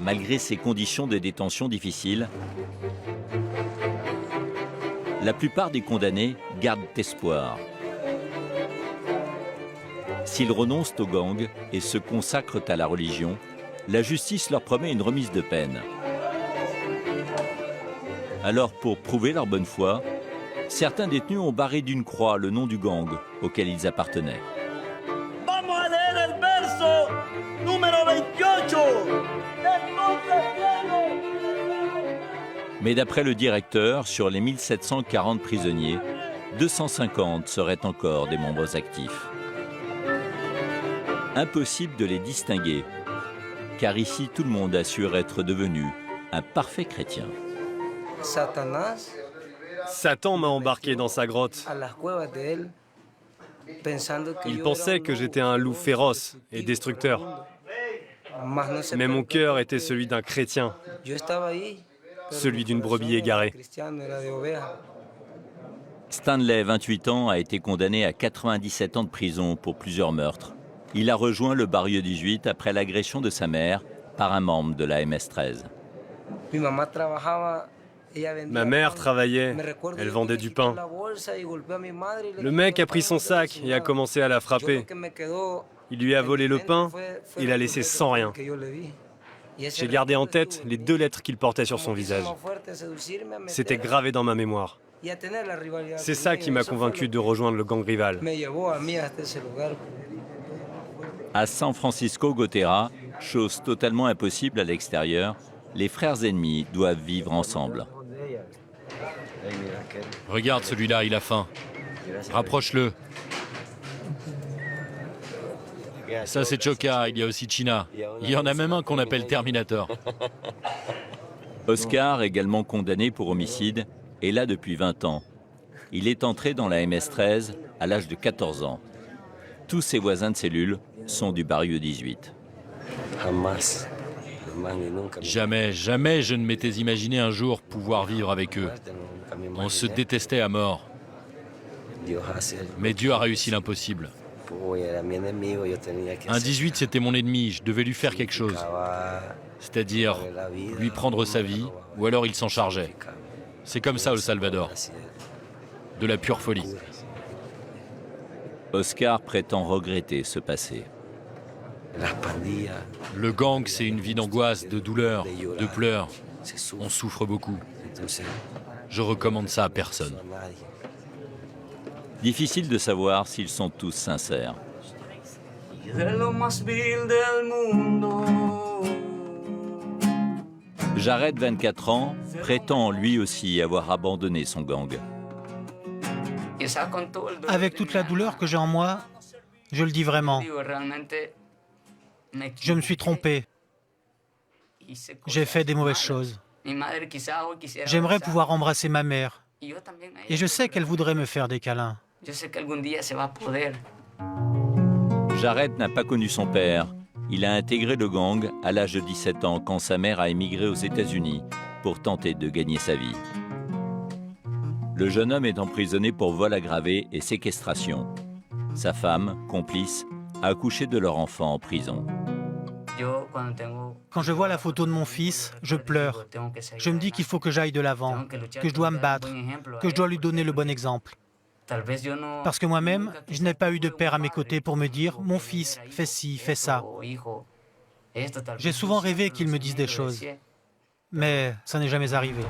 Malgré ces conditions de détention difficiles, la plupart des condamnés gardent espoir. S'ils renoncent au gang et se consacrent à la religion, la justice leur promet une remise de peine. Alors, pour prouver leur bonne foi, certains détenus ont barré d'une croix le nom du gang auquel ils appartenaient. Vamos a leer el verso número 28. Mais d'après le directeur, sur les 1740 prisonniers, 250 seraient encore des membres actifs. Impossible de les distinguer, car ici tout le monde assure être devenu un parfait chrétien. Satan m'a embarqué dans sa grotte. Il pensait que j'étais un loup féroce et destructeur. Mais mon cœur était celui d'un chrétien, celui d'une brebis égarée. Stanley, 28 ans, a été condamné à 97 ans de prison pour plusieurs meurtres. Il a rejoint le Barrio 18 après l'agression de sa mère par un membre de la MS-13. Ma mère travaillait, elle vendait du pain. Le mec a pris son sac et a commencé à la frapper. Il lui a volé le pain et l'a laissé sans rien. J'ai gardé en tête les 2 lettres qu'il portait sur son visage. C'était gravé dans ma mémoire. C'est ça qui m'a convaincu de rejoindre le gang rival. À San Francisco Gotera, chose totalement impossible à l'extérieur, les frères ennemis doivent vivre ensemble. Regarde celui-là, il a faim. Rapproche-le. Ça c'est Choka, il y a aussi China. Il y en a même un qu'on appelle Terminator. Oscar, également condamné pour homicide, est là depuis 20 ans. Il est entré dans la MS-13 à l'âge de 14 ans. Tous ses voisins de cellule sont du Barrio 18. Jamais je ne m'étais imaginé un jour pouvoir vivre avec eux. On se détestait à mort. Mais Dieu a réussi l'impossible. Un 18, c'était mon ennemi, je devais lui faire quelque chose. C'est-à-dire lui prendre sa vie, ou alors il s'en chargeait. C'est comme ça au Salvador. De la pure folie. Oscar prétend regretter ce passé. Le gang, c'est une vie d'angoisse, de douleur, de pleurs. On souffre beaucoup. Je recommande ça à personne. Difficile de savoir s'ils sont tous sincères. Jared, 24 ans, prétend lui aussi avoir abandonné son gang. Avec toute la douleur que j'ai en moi, je le dis vraiment. Je me suis trompé. J'ai fait des mauvaises choses. J'aimerais pouvoir embrasser ma mère. Et je sais qu'elle voudrait me faire des câlins. Jared n'a pas connu son père. Il a intégré le gang à l'âge de 17 ans quand sa mère a émigré aux États-Unis pour tenter de gagner sa vie. Le jeune homme est emprisonné pour vol aggravé et séquestration. Sa femme, complice, a accouché de leur enfant en prison. Quand je vois la photo de mon fils, je pleure. Je me dis qu'il faut que j'aille de l'avant, que je dois me battre, que je dois lui donner le bon exemple. Parce que moi-même, je n'ai pas eu de père à mes côtés pour me dire « Mon fils, fais ci, fais ça ». J'ai souvent rêvé qu'il me dise des choses, mais ça n'est jamais arrivé.